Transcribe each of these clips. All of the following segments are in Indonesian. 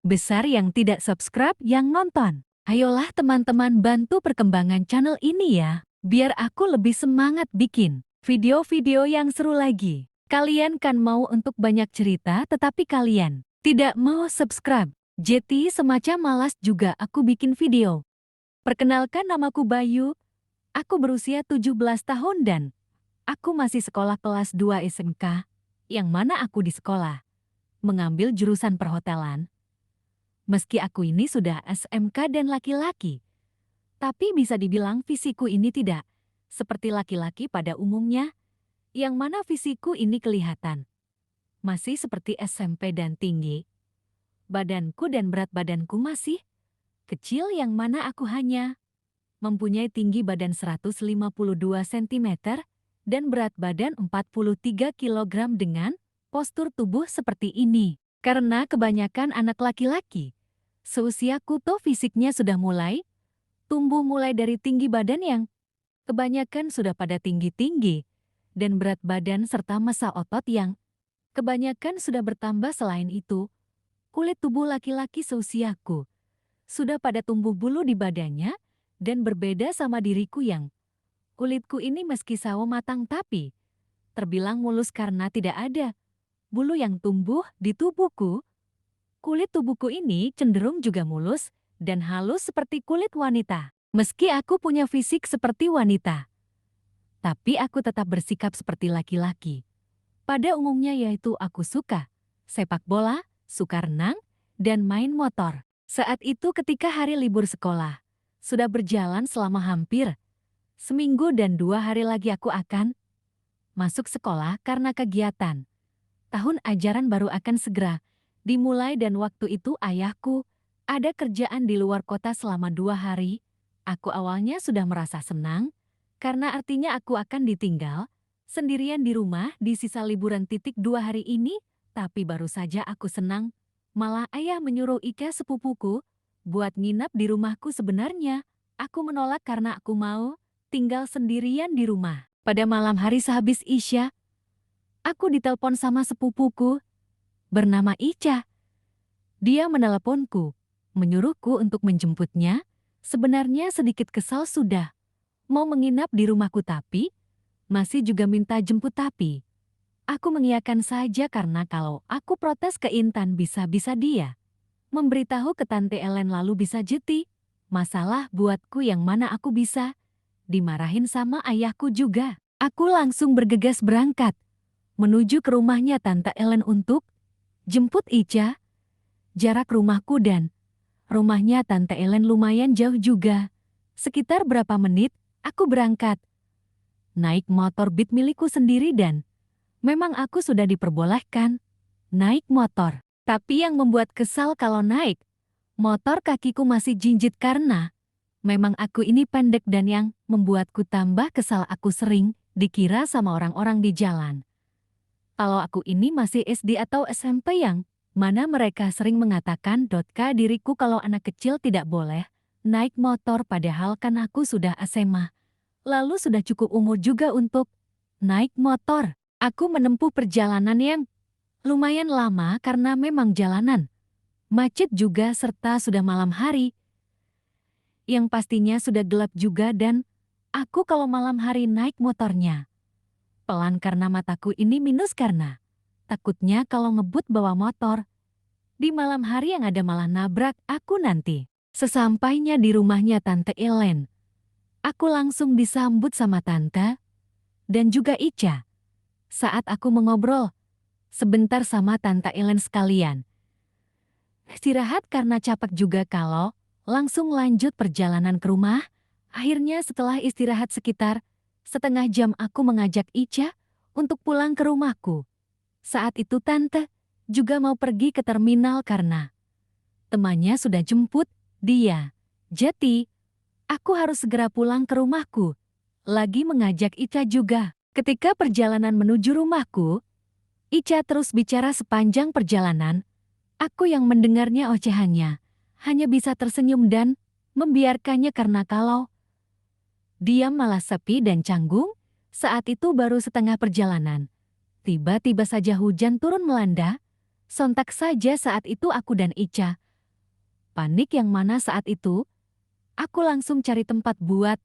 besar yang tidak subscribe yang nonton. Ayolah teman-teman bantu perkembangan channel ini ya, biar aku lebih semangat bikin video-video yang seru lagi. Kalian kan mau untuk banyak cerita tetapi kalian tidak mau subscribe. Jadi semacam malas juga aku bikin video. Perkenalkan namaku Bayu, aku berusia 17 tahun dan aku masih sekolah kelas 2 SMK, yang mana aku di sekolah mengambil jurusan perhotelan. Meski aku ini sudah SMK dan laki-laki, tapi bisa dibilang fisikku ini tidak seperti laki-laki pada umumnya, yang mana fisikku ini kelihatan masih seperti SMP dan tinggi. Badanku dan berat badanku masih kecil yang mana aku hanya mempunyai tinggi badan 152 cm dan berat badan 43 kg dengan postur tubuh seperti ini. Karena kebanyakan anak laki-laki seusiaku tuh fisiknya sudah mulai tumbuh mulai dari tinggi badan yang kebanyakan sudah pada tinggi-tinggi dan berat badan serta massa otot yang kebanyakan sudah bertambah. Selain itu, kulit tubuh laki-laki seusiaku sudah pada tumbuh bulu di badannya dan berbeda sama diriku yang kulitku ini meski sawo matang tapi terbilang mulus karena tidak ada bulu yang tumbuh di tubuhku. Kulit tubuhku ini cenderung juga mulus dan halus seperti kulit wanita. Meski aku punya fisik seperti wanita, tapi aku tetap bersikap seperti laki-laki. Pada umumnya yaitu aku suka sepak bola, suka renang, dan main motor. Saat itu ketika hari libur sekolah, sudah berjalan selama hampir seminggu dan 2 hari lagi aku akan masuk sekolah karena kegiatan. Tahun ajaran baru akan segera dimulai dan waktu itu ayahku ada kerjaan di luar kota selama 2 hari. Aku awalnya sudah merasa senang karena artinya aku akan ditinggal sendirian di rumah di sisa liburan 2 hari ini, tapi baru saja aku senang. Malah ayah menyuruh Ika sepupuku buat nginap di rumahku. Sebenarnya aku menolak karena aku mau tinggal sendirian di rumah. Pada malam hari sehabis Isya, aku ditelepon sama sepupuku bernama Ica. Dia meneleponku, menyuruhku untuk menjemputnya. Sebenarnya sedikit kesal sudah mau menginap di rumahku tapi masih juga minta jemput tapi aku mengiyakan saja karena kalau aku protes ke Intan bisa-bisa dia memberitahu ke Tante Ellen lalu bisa jadi masalah buatku yang mana aku bisa dimarahin sama ayahku juga. Aku langsung bergegas berangkat menuju ke rumahnya Tante Ellen untuk jemput Ica. Jarak rumahku dan rumahnya Tante Ellen lumayan jauh juga. Sekitar berapa menit aku berangkat naik motor Beat milikku sendiri dan memang aku sudah diperbolehkan naik motor. Tapi yang membuat kesal kalau naik motor kakiku masih jinjit karena memang aku ini pendek dan yang membuatku tambah kesal aku sering dikira sama orang-orang di jalan kalau aku ini masih SD atau SMP yang mana mereka sering mengatakan diriku kalau anak kecil tidak boleh naik motor padahal kan aku sudah SMA. Lalu sudah cukup umur juga untuk naik motor. Aku menempuh perjalanan yang lumayan lama karena memang jalanan macet juga serta sudah malam hari. Yang pastinya sudah gelap juga dan aku kalau malam hari naik motornya pelan karena mataku ini minus karena takutnya kalau ngebut bawa motor di malam hari yang ada malah nabrak aku nanti. Sesampainya di rumahnya Tante Ellen, aku langsung disambut sama Tante dan juga Ica. Saat aku mengobrol sebentar sama Tante Ellen sekalian istirahat karena capek juga kalau langsung lanjut perjalanan ke rumah. Akhirnya setelah istirahat sekitar setengah jam aku mengajak Ica untuk pulang ke rumahku. Saat itu Tante juga mau pergi ke terminal karena temannya sudah jemput dia. Jadi, aku harus segera pulang ke rumahku. Lagi mengajak Ica juga. Ketika perjalanan menuju rumahku, Ica terus bicara sepanjang perjalanan. Aku yang mendengarnya ocehannya hanya bisa tersenyum dan membiarkannya karena kalau diam malah sepi dan canggung. Saat itu baru setengah perjalanan. Tiba-tiba saja hujan turun melanda. Sontak saja saat itu aku dan Ica Panik yang mana saat itu, aku langsung cari tempat buat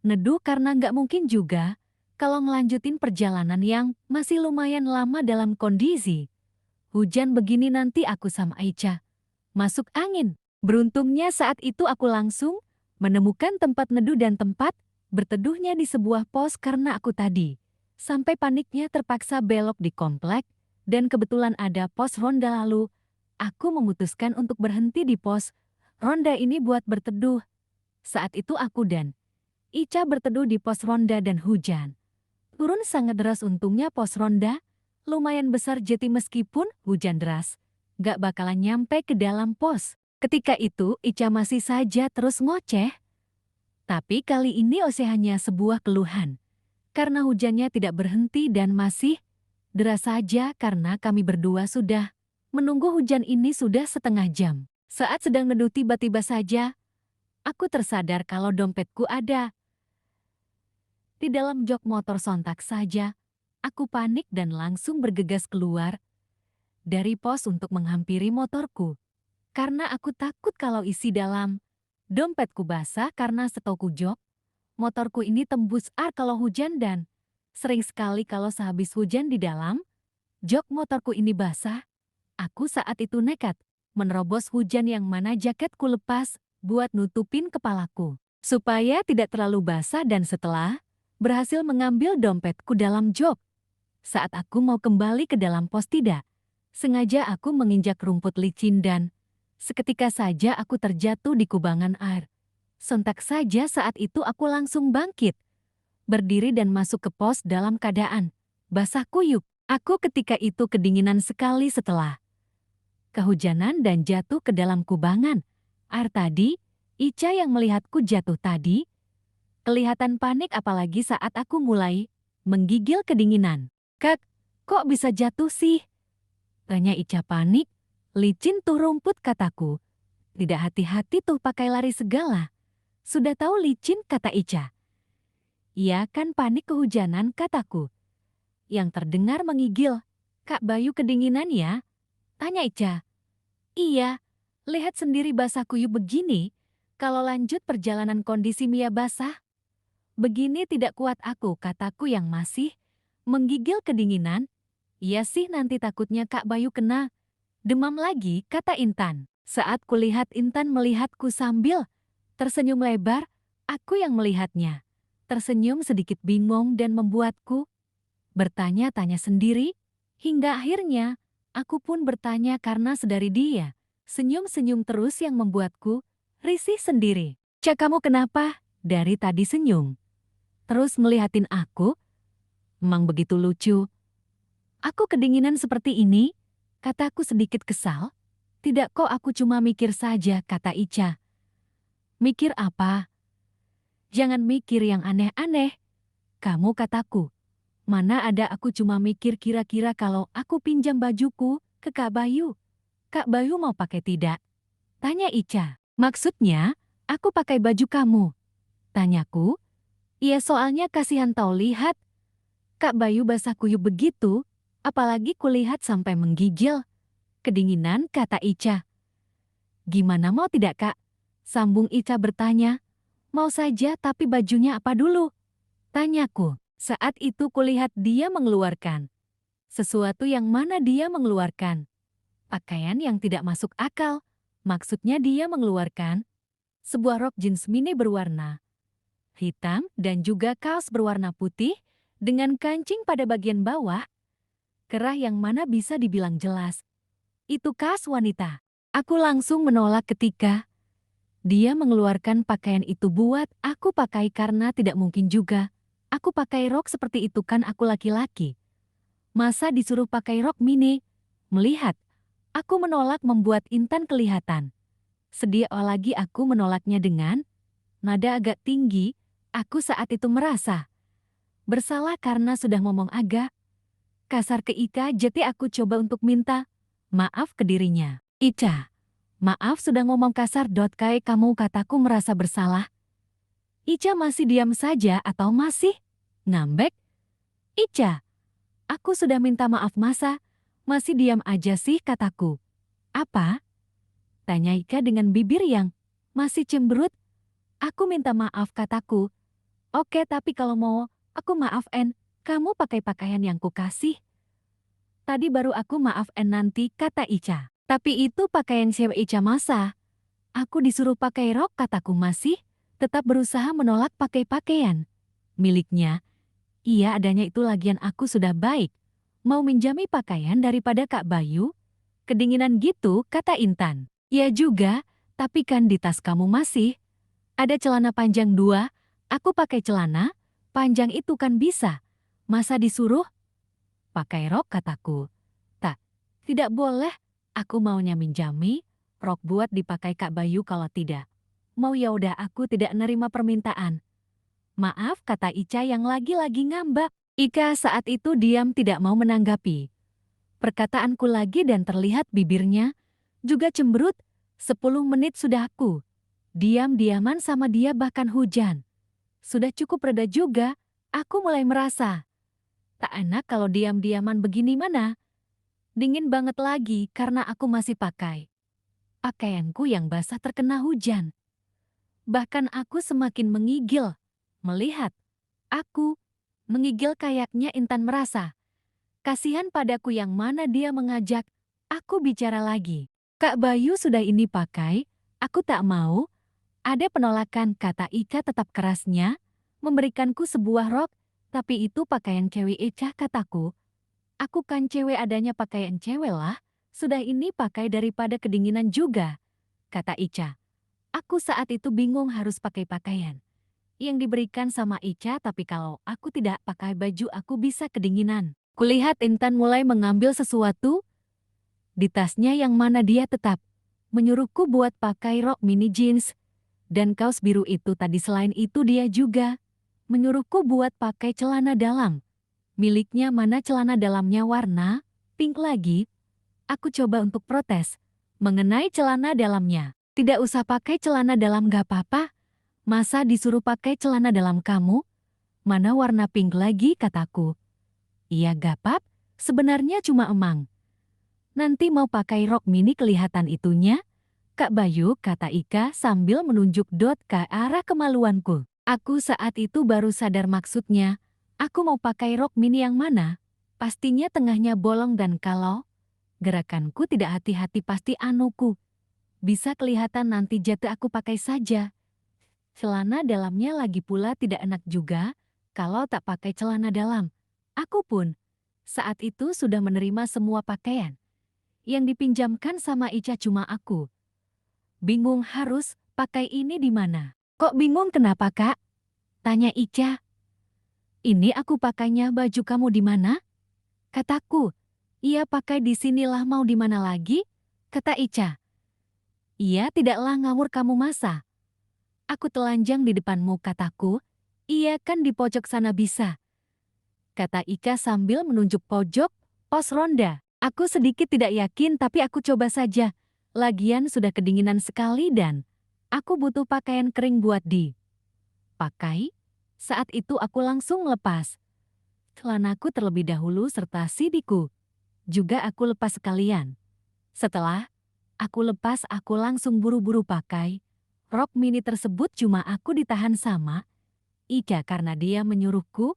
neduh karena nggak mungkin juga kalau ngelanjutin perjalanan yang masih lumayan lama dalam kondisi hujan begini nanti aku sama Aicha masuk angin. Beruntungnya saat itu aku langsung menemukan tempat neduh dan tempat berteduhnya di sebuah pos karena aku tadi sampai paniknya terpaksa belok di komplek dan kebetulan ada pos ronda lalu aku memutuskan untuk berhenti di pos ronda ini buat berteduh. Saat itu aku dan Ica berteduh di pos ronda dan hujan turun sangat deras. Untungnya pos ronda lumayan besar jadi meskipun hujan deras gak bakalan nyampe ke dalam pos. Ketika itu Ica masih saja terus ngoceh. Tapi kali ini Ose hanya sebuah keluhan. Karena hujannya tidak berhenti dan masih deras saja karena kami berdua sudah menunggu hujan ini sudah setengah jam. Saat sedang neduh tiba-tiba saja, aku tersadar kalau dompetku ada di dalam jok motor. Sontak saja, aku panik dan langsung bergegas keluar dari pos untuk menghampiri motorku. Karena aku takut kalau isi dalam dompetku basah karena setahuku jok motorku ini tembus air kalau hujan dan sering sekali kalau sehabis hujan di dalam jok motorku ini basah. Aku saat itu nekat menerobos hujan yang mana jaketku lepas buat nutupin kepalaku supaya tidak terlalu basah dan setelah berhasil mengambil dompetku dalam jok. Saat aku mau kembali ke dalam pos tidak sengaja aku menginjak rumput licin dan seketika saja aku terjatuh di kubangan air. Sontak saja saat itu aku langsung bangkit, berdiri dan masuk ke pos dalam keadaan basah kuyup. Aku ketika itu kedinginan sekali setelah kehujanan dan jatuh ke dalam kubangan air tadi. Ica yang melihatku jatuh tadi kelihatan panik apalagi saat aku mulai menggigil kedinginan. "Kak, kok bisa jatuh sih?" tanya Ica panik. "Licin tuh rumput," kataku. "Tidak hati-hati tuh pakai lari segala." "Sudah tahu licin," kata Ica. "Iya kan panik kehujanan," kataku. Yang terdengar menggigil. "Kak Bayu kedinginan ya?" tanya Ica. "Iya, lihat sendiri basah kuyup begini. Kalau lanjut perjalanan kondisi Mia basah begini tidak kuat aku," kataku yang masih menggigil kedinginan. "Iya sih nanti takutnya Kak Bayu kena demam lagi," kata Intan. Saat kulihat Intan melihatku sambil tersenyum lebar, aku yang melihatnya tersenyum sedikit bingung dan membuatku bertanya-tanya sendiri. Hingga akhirnya aku pun bertanya karena sedari dia senyum-senyum terus yang membuatku risih sendiri. "Cak, kamu kenapa? Dari tadi senyum terus ngelihatin aku. Emang begitu lucu aku kedinginan seperti ini?" kataku sedikit kesal. "Tidak kok, aku cuma mikir saja," kata Ica. "Mikir apa?" "Jangan mikir yang aneh-aneh kamu," kataku. "Mana ada, aku cuma mikir kira-kira kalau aku pinjam bajuku ke Kak Bayu. Kak Bayu mau pakai tidak?" tanya Ica. "Maksudnya aku pakai baju kamu?" tanyaku. "Iya, soalnya kasihan tau lihat Kak Bayu basah kuyup begitu, apalagi kulihat sampai menggigil kedinginan," kata Ica. "Gimana mau tidak Kak?" sambung Ica bertanya. "Mau saja, tapi bajunya apa dulu?" tanyaku. Saat itu kulihat dia mengeluarkan sesuatu yang mana dia mengeluarkan pakaian yang tidak masuk akal. Maksudnya dia mengeluarkan sebuah rok jeans mini berwarna hitam dan juga kaos berwarna putih dengan kancing pada bagian bawah kerah yang mana bisa dibilang jelas itu kaos wanita. Aku langsung menolak ketika dia mengeluarkan pakaian itu buat aku pakai karena tidak mungkin juga aku pakai rok seperti itu, kan aku laki-laki. Masa disuruh pakai rok mini? Melihat aku menolak membuat Intan kelihatan sedih lagi. Aku menolaknya dengan nada agak tinggi. Aku saat itu merasa bersalah karena sudah ngomong agak kasar ke Ica, jadi aku coba untuk minta maaf ke dirinya. "Ica, maaf sudah ngomong kasar. Kayak kamu," kataku merasa bersalah. Ica masih diam saja atau masih ngambek. "Ica, aku sudah minta maaf, masa masih diam aja sih?" kataku. "Apa?" Tanya Ika dengan bibir yang masih cemberut. Aku minta maaf kataku. Oke tapi kalau mau, aku maafin. Kamu pakai pakaian yang kukasih. Tadi baru aku maafin nanti kata Ica. Tapi itu pakaian cewek Ica masa. Aku disuruh pakai rok kataku masih. Tetap berusaha menolak pakai pakaian miliknya. Iya adanya itu lagian aku sudah baik. Mau minjami pakaian daripada Kak Bayu? Kedinginan gitu kata Intan. Ya juga, tapi kan di tas kamu masih ada celana panjang 2, aku pakai celana, panjang itu kan bisa. Masa disuruh? Pakai rok kataku. Tak, tidak boleh. Aku maunya minjami, rok buat dipakai Kak Bayu kalau tidak. Mau ya udah aku tidak nerima permintaan. Maaf kata Ica yang lagi-lagi ngambak. Ika saat itu diam tidak mau menanggapi perkataanku lagi dan terlihat bibirnya juga cemberut. 10 menit sudah aku diam-diaman sama dia bahkan hujan. Sudah cukup reda juga, aku mulai merasa. Tak enak kalau diam-diaman begini mana. Dingin banget lagi karena aku masih pakai pakaianku yang basah terkena hujan. Bahkan aku semakin menggigil. Melihat aku menggigil kayaknya Intan merasa. Kasihan padaku yang mana dia mengajak aku bicara lagi. Kak Bayu sudah ini pakai, aku tak mau. Ada penolakan kata Ika tetap kerasnya, memberikanku sebuah rok, tapi itu pakaian cewek Eca kataku. Aku kan cewek adanya pakaian cewek lah, sudah ini pakai daripada kedinginan juga, kata Ica. Aku saat itu bingung harus pakai pakaian yang diberikan sama Ica tapi kalau aku tidak pakai baju aku bisa kedinginan. Kulihat Intan mulai mengambil sesuatu di tasnya yang mana dia tetap menyuruhku buat pakai rok mini jeans dan kaos biru itu tadi selain itu dia juga menyuruhku buat pakai celana dalam. Miliknya mana celana dalamnya warna pink lagi. Aku coba untuk protes mengenai celana dalamnya. Tidak usah pakai celana dalam gak apa-apa. Masa disuruh pakai celana dalam kamu? Mana warna pink lagi kataku. Iya gapap, sebenarnya cuma emang. Nanti mau pakai rok mini kelihatan itunya? Kak Bayu, kata Ika sambil menunjuk dot ke arah kemaluanku. Aku saat itu baru sadar maksudnya. Aku mau pakai rok mini yang mana? Pastinya tengahnya bolong dan kalau gerakanku tidak hati-hati pasti anuku. Bisa kelihatan nanti jatuh aku pakai saja. Celana dalamnya lagi pula tidak enak juga kalau tak pakai celana dalam. Aku pun saat itu sudah menerima semua pakaian yang dipinjamkan sama Ica cuma aku. Bingung harus pakai ini di mana. Kok bingung kenapa kak? Tanya Ica. Ini aku pakainya baju kamu di mana? Kataku. Iya pakai di sinilah mau di mana lagi? Kata Ica. Iya tidaklah ngawur kamu masa. Aku telanjang di depanmu kataku. Iya kan di pojok sana bisa. Kata Ika sambil menunjuk pojok pos ronda. Aku sedikit tidak yakin tapi aku coba saja. Lagian sudah kedinginan sekali dan aku butuh pakaian kering buat dipakai. Saat itu aku langsung lepas celanaku terlebih dahulu serta sidiku. Juga aku lepas sekalian. Setelah aku lepas aku langsung buru-buru pakai rok mini tersebut cuma aku ditahan sama Ika karena dia menyuruhku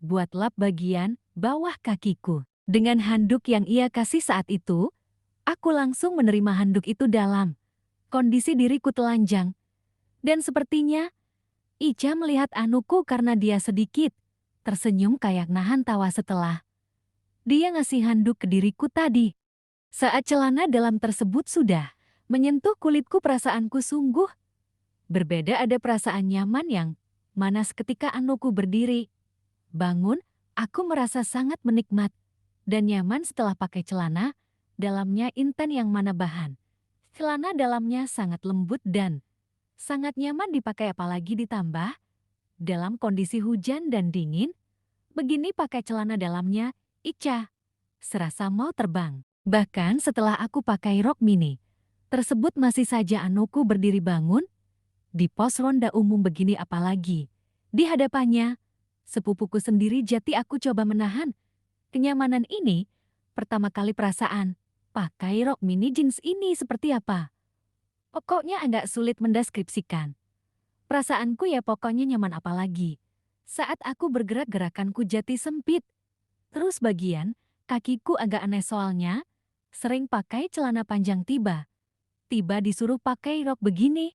buat lap bagian bawah kakiku. Dengan handuk yang ia kasih saat itu, aku langsung menerima handuk itu dalam kondisi diriku telanjang. Dan sepertinya, Ica melihat anuku karena dia sedikit tersenyum kayak nahan tawa setelah dia ngasih handuk ke diriku tadi. Saat celana dalam tersebut sudah menyentuh kulitku perasaanku sungguh berbeda ada perasaan nyaman yang mana seketika anuku berdiri. Bangun, aku merasa sangat menikmat dan nyaman setelah pakai celana dalamnya Intan yang mana bahan. Celana dalamnya sangat lembut dan sangat nyaman dipakai apalagi ditambah dalam kondisi hujan dan dingin. Begini pakai celana dalamnya, Ica serasa mau terbang. Bahkan setelah aku pakai rok mini tersebut masih saja anuku berdiri bangun di pos ronda umum begini apalagi di hadapannya. Sepupuku sendiri jati aku coba menahan kenyamanan ini. Pertama kali perasaan pakai rok mini jeans ini seperti apa. Pokoknya agak sulit mendeskripsikan. Perasaanku ya pokoknya nyaman apalagi. Saat aku bergerak gerakanku jadi sempit. Terus bagian kakiku agak aneh soalnya sering pakai celana panjang tiba disuruh pakai rok begini.